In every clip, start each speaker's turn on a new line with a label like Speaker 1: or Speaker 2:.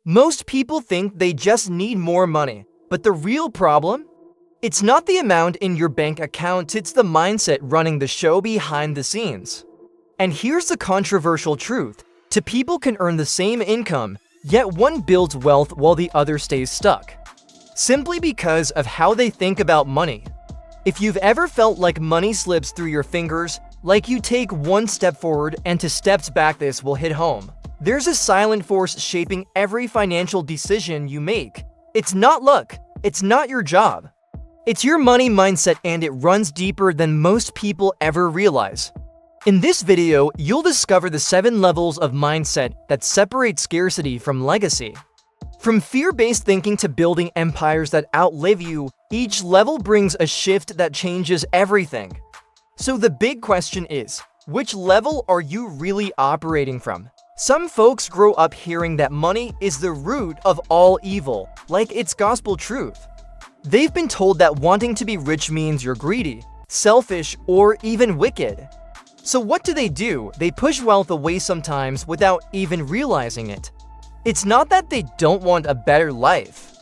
Speaker 1: Most people think they just need more money, but the real problem? It's not the amount in your bank account, it's the mindset running the show behind the scenes. And here's the controversial truth. Two people can earn the same income, yet one builds wealth while the other stays stuck. Simply because of how they think about money. If you've ever felt like money slips through your fingers, like you take one step forward and 2 steps back, this will hit home. There's a silent force shaping every financial decision you make. It's not luck. It's not your job. It's your money mindset, and it runs deeper than most people ever realize. In this video, you'll discover the 7 levels of mindset that separate scarcity from legacy. From fear-based thinking to building empires that outlive you, each level brings a shift that changes everything. So the big question is, which level are you really operating from? Some folks grow up hearing that money is the root of all evil, like it's gospel truth. They've been told that wanting to be rich means you're greedy, selfish, or even wicked. So what do? They push wealth away sometimes without even realizing it. It's not that they don't want a better life.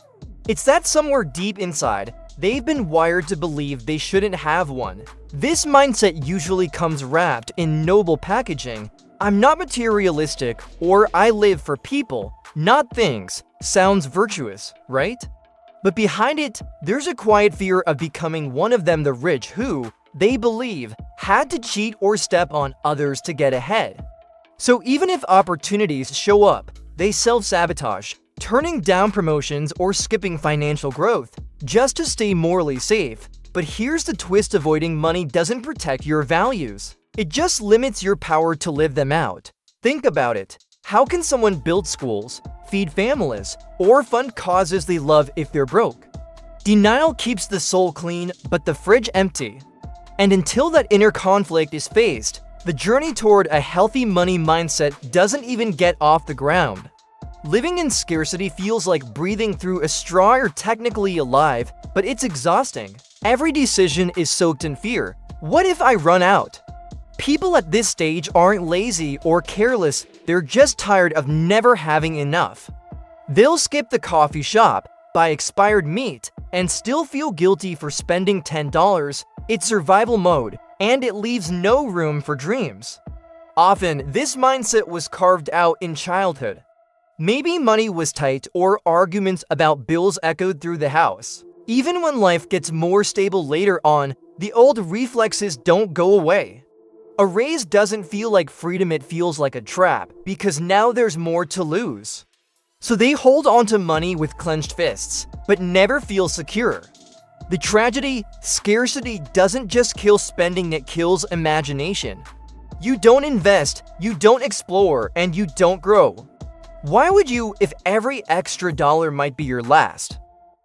Speaker 1: It's that somewhere deep inside, they've been wired to believe they shouldn't have one. This mindset usually comes wrapped in noble packaging. I'm not materialistic, or I live for people, not things. Sounds virtuous, right? But behind it, there's a quiet fear of becoming one of them, the rich who, they believe, had to cheat or step on others to get ahead. So even if opportunities show up, they self-sabotage, turning down promotions or skipping financial growth, just to stay morally safe. But here's the twist: avoiding money doesn't protect your values. It just limits your power to live them out. Think about it. How can someone build schools, feed families, or fund causes they love if they're broke? Denial keeps the soul clean, but the fridge empty. And until that inner conflict is faced, the journey toward a healthy money mindset doesn't even get off the ground. Living in scarcity feels like breathing through a straw. You're technically alive, but it's exhausting. Every decision is soaked in fear. What if I run out? People at this stage aren't lazy or careless, they're just tired of never having enough. They'll skip the coffee shop, buy expired meat, and still feel guilty for spending $10. It's survival mode, and it leaves no room for dreams. Often, this mindset was carved out in childhood. Maybe money was tight, or arguments about bills echoed through the house. Even when life gets more stable later on, the old reflexes don't go away. A raise doesn't feel like freedom, it feels like a trap, because now there's more to lose. So they hold on to money with clenched fists, but never feel secure. The tragedy: scarcity doesn't just kill spending, it kills imagination. You don't invest, you don't explore, and you don't grow. Why would you if every extra dollar might be your last?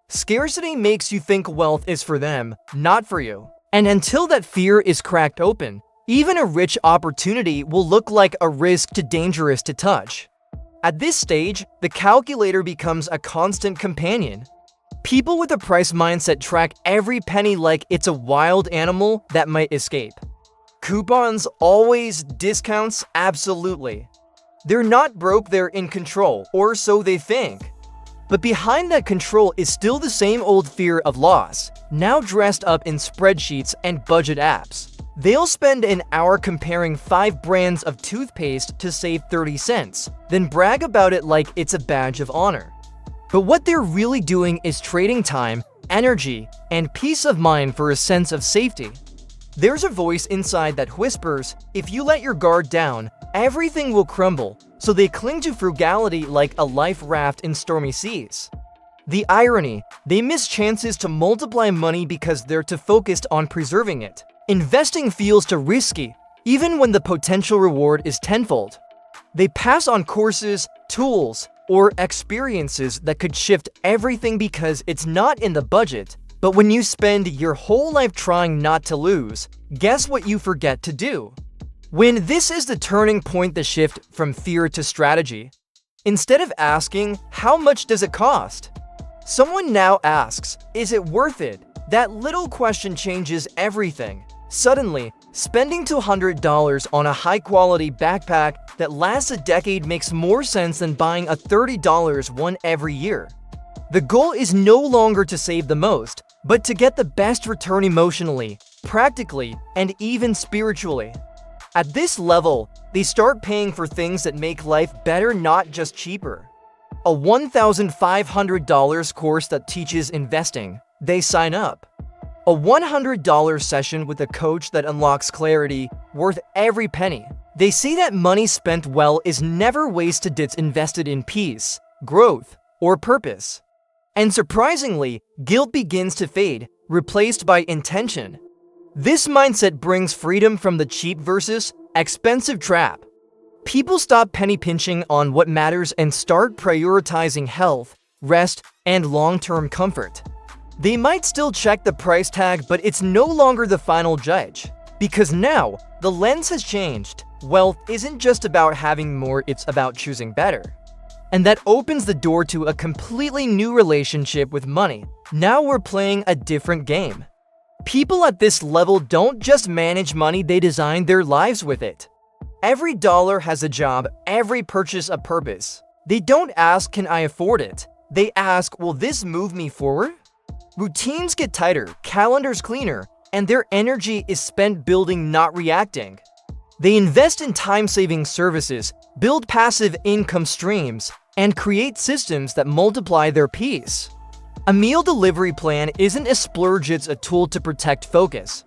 Speaker 1: Scarcity makes you think wealth is for them, not for you. And until that fear is cracked open, even a rich opportunity will look like a risk, too dangerous to touch. At this stage, the calculator becomes a constant companion. People with a price mindset track every penny like it's a wild animal that might escape. Coupons, always. Discounts, absolutely. They're not broke, they're in control, or so they think. But behind that control is still the same old fear of loss, now dressed up in spreadsheets and budget apps. They'll spend an hour comparing 5 brands of toothpaste to save 30 cents, then brag about it like it's a badge of honor. But what they're really doing is trading time, energy, and peace of mind for a sense of safety. There's a voice inside that whispers, if you let your guard down, everything will crumble, so they cling to frugality like a life raft in stormy seas. The irony: they miss chances to multiply money because they're too focused on preserving it. Investing feels too risky, even when the potential reward is tenfold. They pass on courses, tools, or experiences that could shift everything because it's not in the budget. But when you spend your whole life trying not to lose, guess what you forget to do? When this is the turning point, the shift from fear to strategy. Instead of asking, how much does it cost? Someone now asks, is it worth it? That little question changes everything. Suddenly, Spending $200 on a high-quality backpack that lasts a decade makes more sense than buying a $30 one every year. The goal is no longer to save the most, but to get the best return emotionally, practically, and even spiritually. At this level, they start paying for things that make life better, not just cheaper. A $1,500 course that teaches investing, they sign up. A $100 session with a coach that unlocks clarity, worth every penny. They say that money spent well is never wasted, it's invested in peace, growth, or purpose. And surprisingly, guilt begins to fade, replaced by intention. This mindset brings freedom from the cheap versus expensive trap. People stop penny pinching on what matters and start prioritizing health, rest, and long-term comfort. They might still check the price tag, but it's no longer the final judge. Because now, the lens has changed. Wealth isn't just about having more, it's about choosing better. And that opens the door to a completely new relationship with money. Now we're playing a different game. People at this level don't just manage money, they design their lives with it. Every dollar has a job, every purchase a purpose. They don't ask, can I afford it? They ask, will this move me forward? Routines get tighter, calendars cleaner, and their energy is spent building, not reacting. They invest in time-saving services, build passive income streams, and create systems that multiply their peace. A meal delivery plan isn't a splurge, it's a tool to protect focus.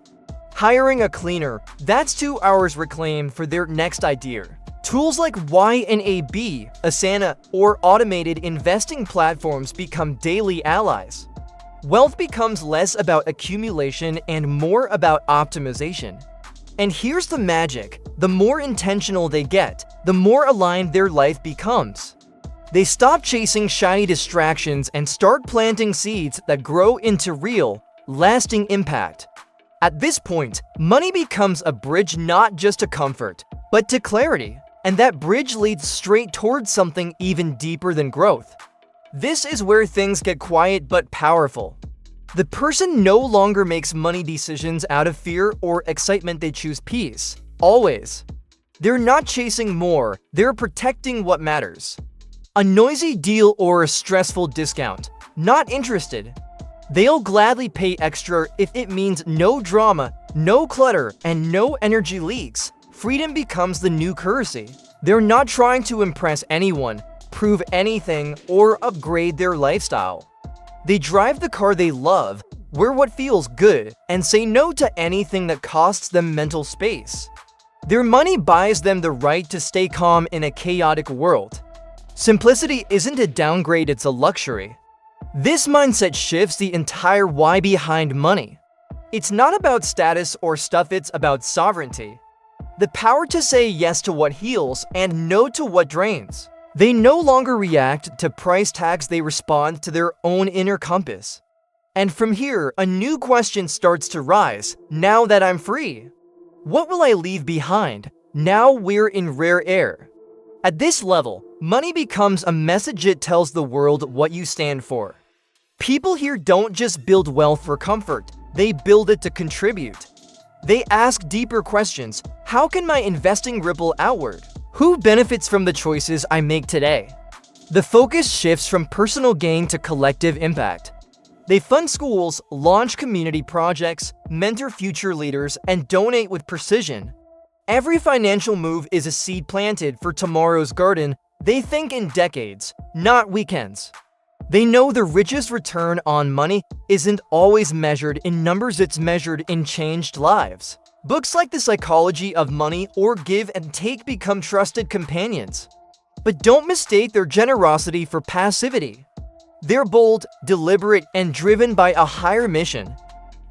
Speaker 1: Hiring a cleaner, that's 2 hours reclaimed for their next idea. Tools like YNAB, Asana, or automated investing platforms become daily allies. Wealth becomes less about accumulation and more about optimization. And here's the magic: the more intentional they get, the more aligned their life becomes. They stop chasing shiny distractions and start planting seeds that grow into real, lasting impact. At this point, money becomes a bridge, not just to comfort, but to clarity. And that bridge leads straight towards something even deeper than growth. This is where things get quiet but powerful. The person no longer makes money decisions out of fear or excitement, they choose peace. Always. They're not chasing more, they're protecting what matters. A noisy deal or a stressful discount, not interested. They'll gladly pay extra if it means no drama, no clutter, and no energy leaks. Freedom becomes the new currency. They're not trying to impress anyone, prove anything, or upgrade their lifestyle. They drive the car they love, wear what feels good, and say no to anything that costs them mental space. Their money buys them the right to stay calm in a chaotic world. Simplicity isn't a downgrade, it's a luxury. This mindset shifts the entire why behind money. It's not about status or stuff, it's about sovereignty. The power to say yes to what heals and no to what drains. They no longer react to price tags, they respond to their own inner compass. And from here, a new question starts to rise. Now that I'm free, what will I leave behind? Now we're in rare air. At this level, money becomes a message, it tells the world what you stand for. People here don't just build wealth for comfort, they build it to contribute. They ask deeper questions. How can my investing ripple outward? Who benefits from the choices I make today? The focus shifts from personal gain to collective impact. They fund schools, launch community projects, mentor future leaders, and donate with precision. Every financial move is a seed planted for tomorrow's garden. They think in decades, not weekends. They know the richest return on money isn't always measured in numbers, it's measured in changed lives. Books like The Psychology of Money or Give and Take become trusted companions. But don't mistake their generosity for passivity. They're bold, deliberate, and driven by a higher mission.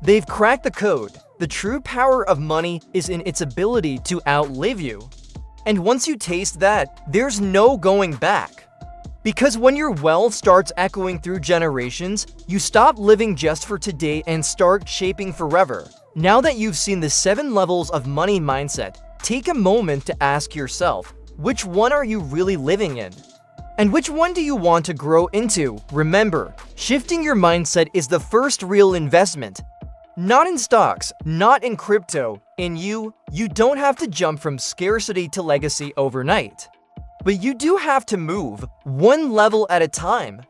Speaker 1: They've cracked the code. The true power of money is in its ability to outlive you. And once you taste that, there's no going back. Because when your wealth starts echoing through generations, you stop living just for today and start shaping forever. Now that you've seen the 7 levels of money mindset, take a moment to ask yourself, which one are you really living in? And which one do you want to grow into? Remember, shifting your mindset is the first real investment. Not in stocks, not in crypto. In you don't have to jump from scarcity to legacy overnight. But you do have to move one level at a time,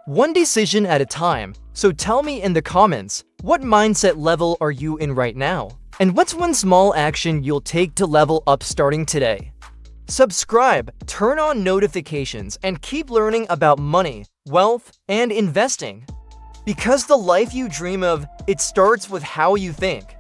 Speaker 1: one decision at a time. So tell me in the comments, what mindset level are you in right now? And what's one small action you'll take to level up starting today? Subscribe, turn on notifications, and keep learning about money, wealth, and investing. Because the life you dream of, it starts with how you think.